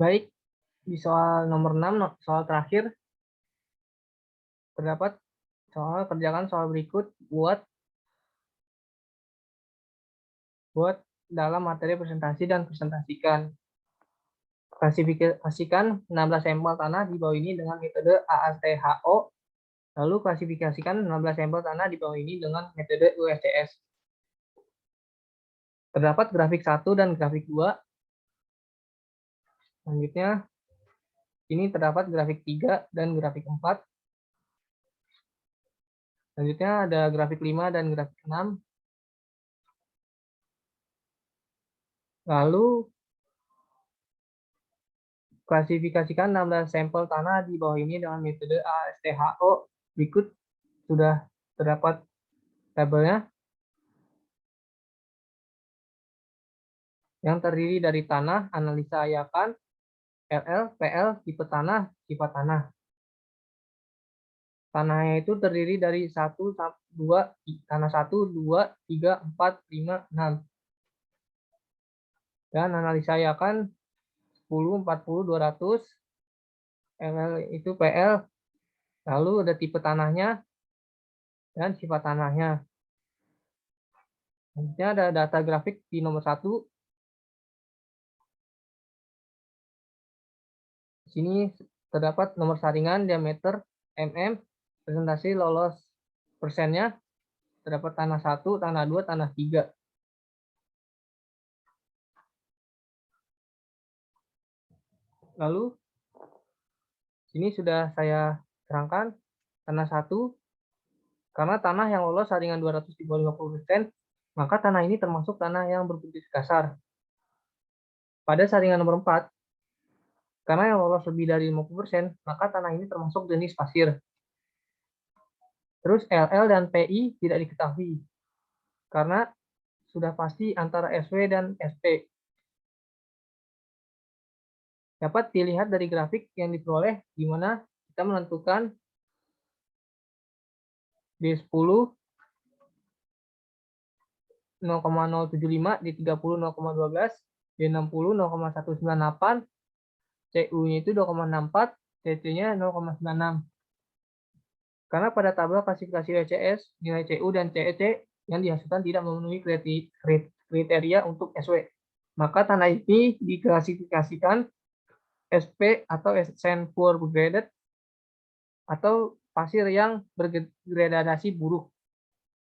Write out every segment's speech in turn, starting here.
Baik, di soal nomor 6, soal terakhir, terdapat kerjakan soal berikut buat dalam materi presentasi dan presentasikan. Klasifikasikan 16 sampel tanah di bawah ini dengan metode AATHO, lalu klasifikasikan 16 sampel tanah di bawah ini dengan metode USCS. Terdapat grafik 1 dan grafik 2. Selanjutnya, ini terdapat grafik 3 dan grafik 4. Selanjutnya ada grafik 5 dan grafik 6. Lalu, klasifikasikan 16 sampel tanah di bawah ini dengan metode ASTHO. Berikut sudah terdapat tabelnya yang terdiri dari tanah, analisa ayakan, LL, PL, tipe tanah, sifat tanah. Tanahnya itu terdiri dari 1, 2, tanah 1, 2, 3, 4, 5, 6. Dan analisa ayakan 10, 40, 200. LL itu PL. Lalu ada tipe tanahnya dan sifat tanahnya. Selanjutnya ada data grafik di nomor 1. Di sini terdapat nomor saringan, diameter, mm, presentasi lolos persennya, terdapat tanah 1, tanah 2, tanah 3. Lalu, sini sudah saya terangkan tanah 1, karena tanah yang lolos saringan 200 di bawah 50%, maka tanah ini termasuk tanah yang berbukit kasar. Pada saringan nomor 4, karena yang lolos lebih dari 50%, maka tanah ini termasuk jenis pasir. Terus LL dan PI tidak diketahui, karena sudah pasti antara SW dan SP. Dapat dilihat dari grafik yang diperoleh, di mana kita menentukan D10 0,075, D30 0,12, D60 0,198, CU-nya itu 2,64, CC-nya 0,96. Karena pada tabel klasifikasi WCS, nilai CU dan CEC yang dihasilkan tidak memenuhi kriteria untuk SW. Maka tanah ini diklasifikasikan SP atau sand poor graded atau pasir yang bergradasi buruk.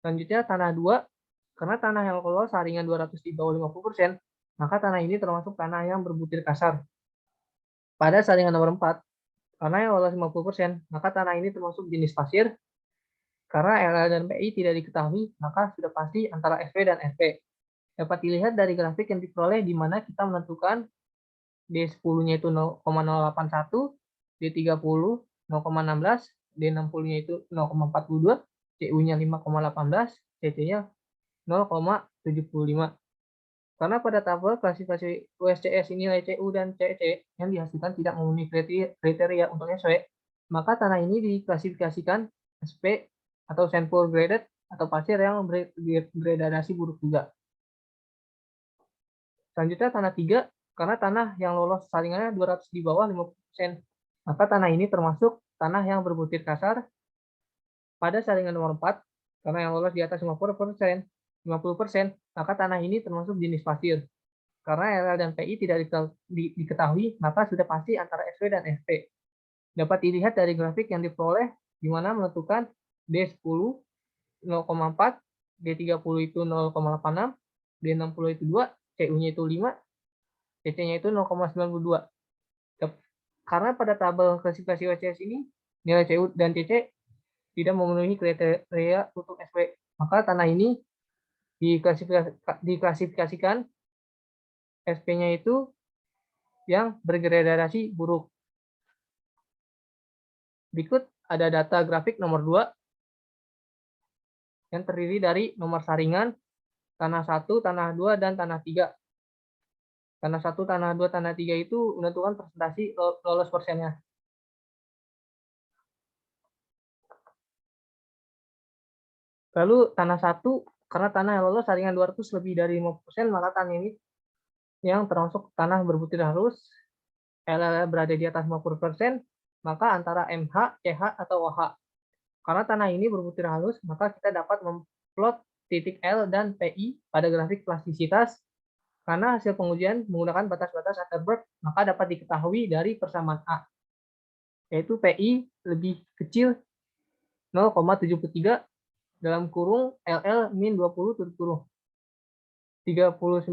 Selanjutnya tanah 2, karena tanah yang lolos saringan 200 di bawah 50%, maka tanah ini termasuk tanah yang berbutir kasar. Pada saringan nomor 4, karena yang lolos 50%, maka tanah ini termasuk jenis pasir. Karena LL dan PI tidak diketahui, maka sudah pasti antara SV dan SP. Dapat dilihat dari grafik yang diperoleh di mana kita menentukan D10-nya itu 0,081, D30 0,16, D60-nya itu 0,42, CU-nya 5,18, CC-nya 0,75. Karena pada tabel klasifikasi USCS nilai CU dan CC yang dihasilkan tidak memenuhi kriteria untuk SW, maka tanah ini diklasifikasikan SP atau sand poor graded atau pasir yang bergradasi buruk juga. Selanjutnya tanah 3, karena tanah yang lolos saringannya 200 di bawah 50%, maka tanah ini termasuk tanah yang berbutir kasar. Pada saringan nomor 4, karena yang lolos di atas 50%, maka tanah ini termasuk jenis pasir. Karena LL dan PI tidak diketahui, maka sudah pasti antara SV dan SP. Dapat dilihat dari grafik yang diperoleh, di mana menentukan D10 0,4, D30 itu 0,86, D60 itu 2, CU-nya itu 5, CC-nya itu 0,92. Karena pada tabel klasifikasi WCS ini, nilai CU dan CC tidak memenuhi kriteria untuk SV, maka tanah ini diklasifikasikan SP-nya itu yang bergradasi buruk. Berikut ada data grafik nomor 2 yang terdiri dari nomor saringan, tanah 1, tanah 2, dan tanah 3. Tanah 1, tanah 2, tanah 3 itu menentukan presentasi lolos persennya. Lalu tanah 1, karena tanah yang lolos saringan 200 lebih dari 50%, maka tanah ini yang termasuk tanah berbutir halus. LLL berada di atas 50%, maka antara MH, CH, atau OH. Karena tanah ini berbutir halus, maka kita dapat memplot titik L dan PI pada grafik plastisitas. Karena hasil pengujian menggunakan batas-batas Atterberg, maka dapat diketahui dari persamaan A, yaitu PI lebih kecil 0,73 dalam kurung LL min 20 tutup kurung. 39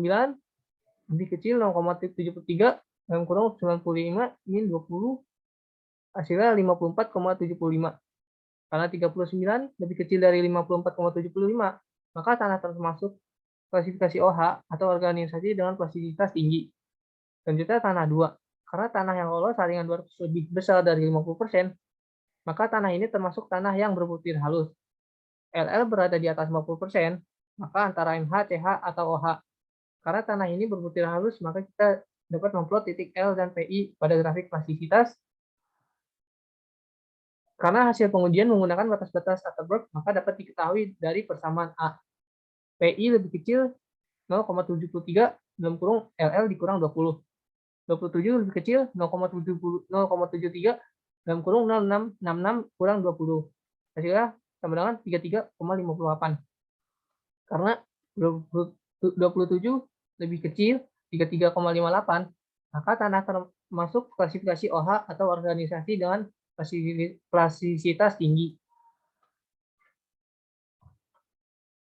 lebih kecil 0,73 dalam kurung 95 min 20 hasilnya 54,75. Karena 39 lebih kecil dari 54,75, maka tanah termasuk klasifikasi OH atau organisasi dengan plastisitas tinggi. Selanjutnya tanah 2. Karena tanah yang lolos saringan 200 lebih besar dari 50%, maka tanah ini termasuk tanah yang berbutir halus. LL berada di atas 50%, maka antara MH, CH, atau OH. Karena tanah ini berbutir halus, maka kita dapat memplot titik L dan PI pada grafik plastisitas. Karena hasil pengujian menggunakan batas-batas Atterberg, maka dapat diketahui dari persamaan A. PI lebih kecil 0,73 dalam kurung LL dikurang 20. 27 lebih kecil 0,73 dalam kurung 0666 kurang 20. Hasilnya sama dengan 33,58. Karena 27 lebih kecil 33,58, maka tanah termasuk klasifikasi OH atau organisasi dengan plastisitas tinggi.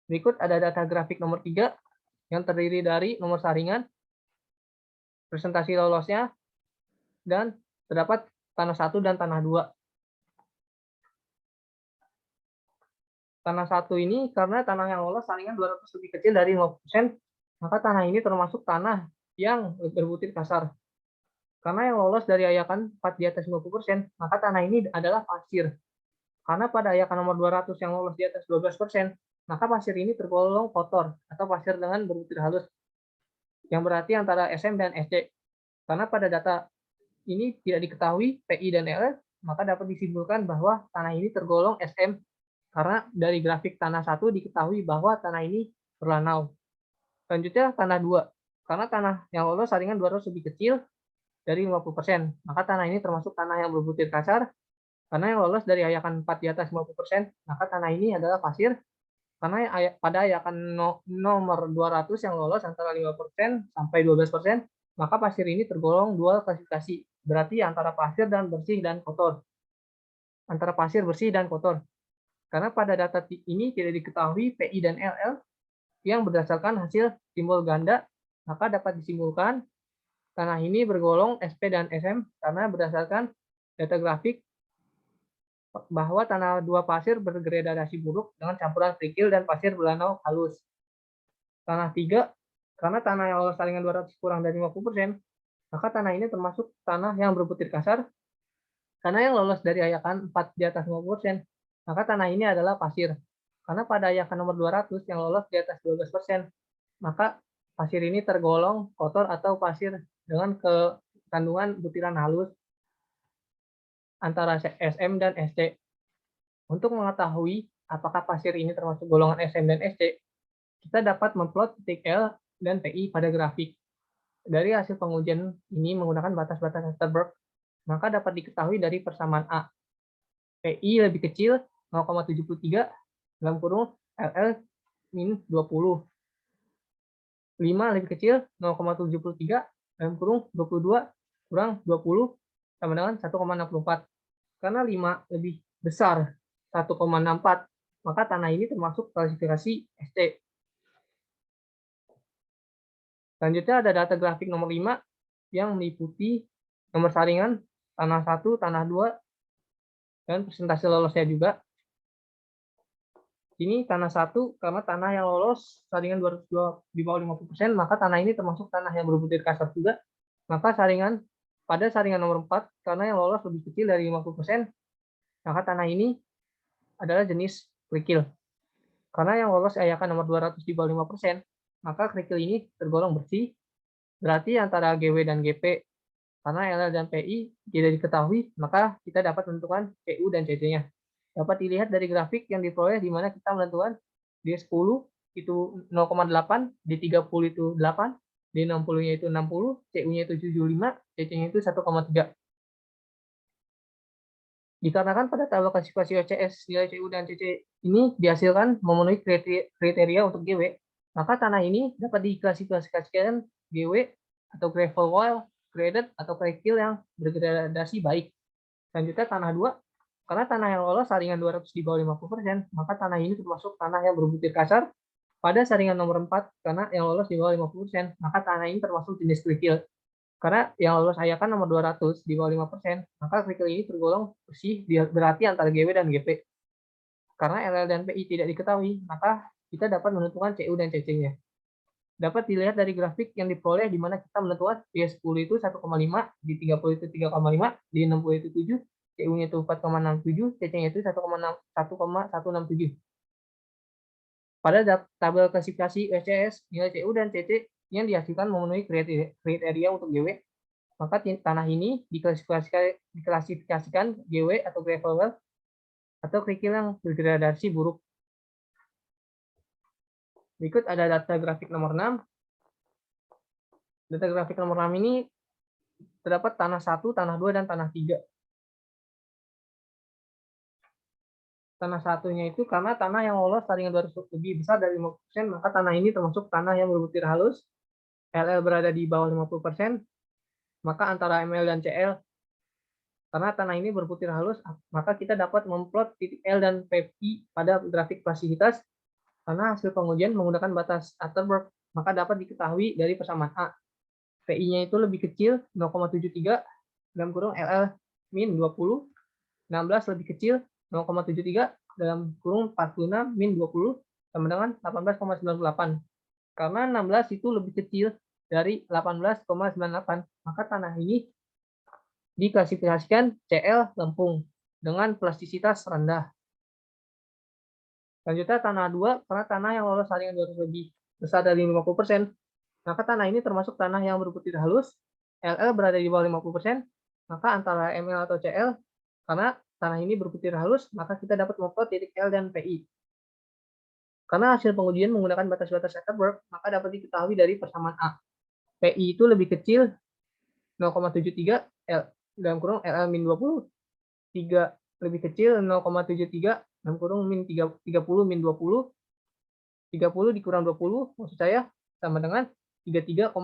Berikut ada data grafik nomor 3 yang terdiri dari nomor saringan, presentasi lolosnya, dan terdapat tanah 1 dan tanah 2. Tanah 1 ini karena tanah yang lolos saringan 200 lebih kecil dari 50%, maka tanah ini termasuk tanah yang berbutir kasar. Karena yang lolos dari ayakan 4 di atas 50%, maka tanah ini adalah pasir. Karena pada ayakan nomor 200 yang lolos di atas 12%, maka pasir ini tergolong kotor atau pasir dengan berbutir halus, yang berarti antara SM dan SC. Karena pada data ini tidak diketahui PI dan LL, maka dapat disimpulkan bahwa tanah ini tergolong SM, karena dari grafik tanah 1 diketahui bahwa tanah ini berlanau. Selanjutnya tanah 2. Karena tanah yang lolos saringan 200 lebih kecil dari 50%, maka tanah ini termasuk tanah yang berbutir kasar. Karena yang lolos dari ayakan 4 di atas 50%, maka tanah ini adalah pasir. Karena pada ayakan nomor 200 yang lolos antara 5% sampai 12%, maka pasir ini tergolong dual klasifikasi, berarti antara pasir dan bersih dan kotor. Antara pasir bersih dan kotor. Karena pada data ini tidak diketahui PI dan LL yang berdasarkan hasil simbol ganda, maka dapat disimpulkan tanah ini bergolong SP dan SM karena berdasarkan data grafik bahwa tanah 2 pasir bergradasi buruk dengan campuran kerikil dan pasir berlanau halus. Tanah 3, karena tanah yang lolos saringan 200 kurang dari 50%, maka tanah ini termasuk tanah yang berbutir kasar. Karena yang lolos dari ayakan 4 di atas 50%, maka tanah ini adalah pasir. Karena pada ayakan nomor 200 yang lolos di atas 12%, maka pasir ini tergolong kotor atau pasir dengan kandungan butiran halus antara SM dan SC. Untuk mengetahui apakah pasir ini termasuk golongan SM dan SC, kita dapat memplot titik L dan PI pada grafik. Dari hasil pengujian ini menggunakan batas-batas Atterberg, maka dapat diketahui dari persamaan A. PI lebih kecil 0,73 dalam kurung LL min 20. 5 lebih kecil 0,73 dalam kurung 22 kurang 20 sama dengan 1,64. Karena 5 lebih besar 1,64, maka tanah ini termasuk klasifikasi SC. Selanjutnya ada data grafik nomor 5 yang meliputi nomor saringan, tanah 1, tanah 2, dan presentasi lolosnya juga. Ini tanah 1, karena tanah yang lolos saringan 202 di bawah 50%, maka tanah ini termasuk tanah yang berbutir kasar juga. Maka pada saringan nomor 4, karena yang lolos lebih kecil dari 50%, maka tanah ini adalah jenis kerikil. Karena yang lolos ayakan nomor 200 di bawah 5%, maka kerikil ini tergolong bersih, berarti antara GW dan GP. Karena LL dan PI tidak diketahui, maka kita dapat menentukan CU dan CC-nya. Dapat dilihat dari grafik yang diperoleh di mana kita menentukan D10 itu 0,8, D30 itu 8, D60-nya itu 60, CU-nya itu 75, CC-nya itu 1,3. Dikarenakan pada tabel klasifikasi OCS nilai CU dan CC ini dihasilkan memenuhi kriteria untuk GW, maka tanah ini dapat diklasifikasikan GW atau gravel wall, graded atau kerikil yang bergradasi baik. Selanjutnya tanah 2, karena tanah yang lolos saringan 200 di bawah 50%, maka tanah ini termasuk tanah yang berbutir kasar pada saringan nomor 4, karena yang lolos di bawah 50%, maka tanah ini termasuk jenis kerikil. Karena yang lolos Ayakan nomor 200 di bawah 5%, maka kerikil ini tergolong bersih berarti antara GW dan GP. Karena LL dan PI tidak diketahui, maka kita dapat menentukan CU dan CC-nya. Dapat dilihat dari grafik yang diperoleh di mana kita menentukan D10 itu 1,5, D30 itu 3,5, D60 itu 7, CU-nya itu 4,67, CC-nya itu 1,167. Pada tabel klasifikasi OCS, nilai CU dan CC yang dihasilkan memenuhi kriteria untuk GW, maka tanah ini diklasifikasikan GW atau gravel well atau kerikil yang bergradasi buruk. Berikut ada data grafik nomor 6. Data grafik nomor 6 ini terdapat tanah 1, tanah 2, dan tanah 3. Tanah satunya itu karena tanah yang lolos saringan 200 lebih besar dari 50%, maka tanah ini termasuk tanah yang berbutir halus. LL berada di bawah 50%, maka antara ML dan CL. Karena tanah ini berbutir halus, maka kita dapat memplot titik L dan PI pada grafik klasifikasi. Karena hasil pengujian menggunakan batas Atterberg, maka dapat diketahui dari persamaan A. PI-nya itu lebih kecil 0,73 dalam kurung LL min 20, 16 lebih kecil 0,73 dalam kurung 46 min 20 sama dengan 18,98. Karena 16 itu lebih kecil dari 18,98, maka tanah ini diklasifikasikan CL lempung dengan plastisitas rendah. Selanjutnya tanah 2, karena tanah yang lolos saringan 200 lebih besar dari 50%, maka tanah ini termasuk tanah yang berbutir halus. LL berada di bawah 50%, maka antara ML atau CL, karena tanah ini berbutir halus, maka kita dapat memplot titik L dan PI. Karena hasil pengujian menggunakan batas-batas Atterberg, maka dapat diketahui dari persamaan A. PI itu lebih kecil 0,73 L dalam kurung LL min 20, 3 lebih kecil 0,73 dalam kurung min 30 min 20, 30 dikurang 20 maksud saya sama dengan 33,58.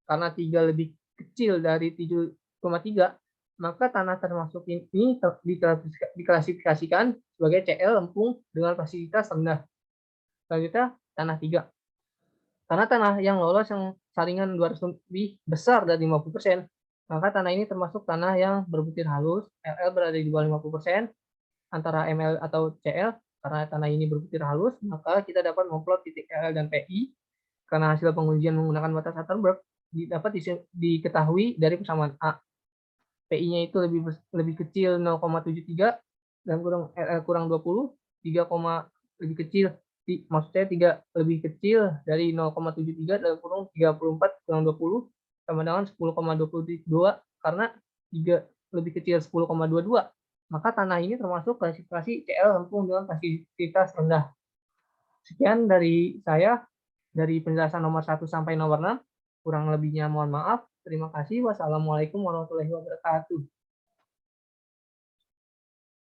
Karena 3 lebih kecil dari 7,3, maka tanah termasuk ini diklasifikasikan sebagai CL lempung dengan fasilitas rendah. Selanjutnya tanah 3. Karena tanah yang lolos yang saringan 200 lebih besar dari 50%, maka tanah ini termasuk tanah yang berbutir halus. LL berada di bawah 50%, antara ML atau CL. Karena tanah ini berbutir halus, maka kita dapat memplot titik LL dan PI. Karena hasil pengujian menggunakan batas Atterberg dapat diketahui dari persamaan A. PI-nya itu lebih kecil 0,73 dan LL kurang 20, 3, lebih kecil maksudnya 3 lebih kecil dari 0,73 dalam kurung 34 kurang 20 sama dengan 10,22, karena 3 lebih kecil 10,22, maka tanah ini termasuk klasifikasi CL lempung dengan fasilitas rendah. Sekian dari saya dari penjelasan nomor 1 sampai nomor 6. Kurang lebihnya mohon maaf. Terima kasih. Wassalamualaikum warahmatullahi wabarakatuh.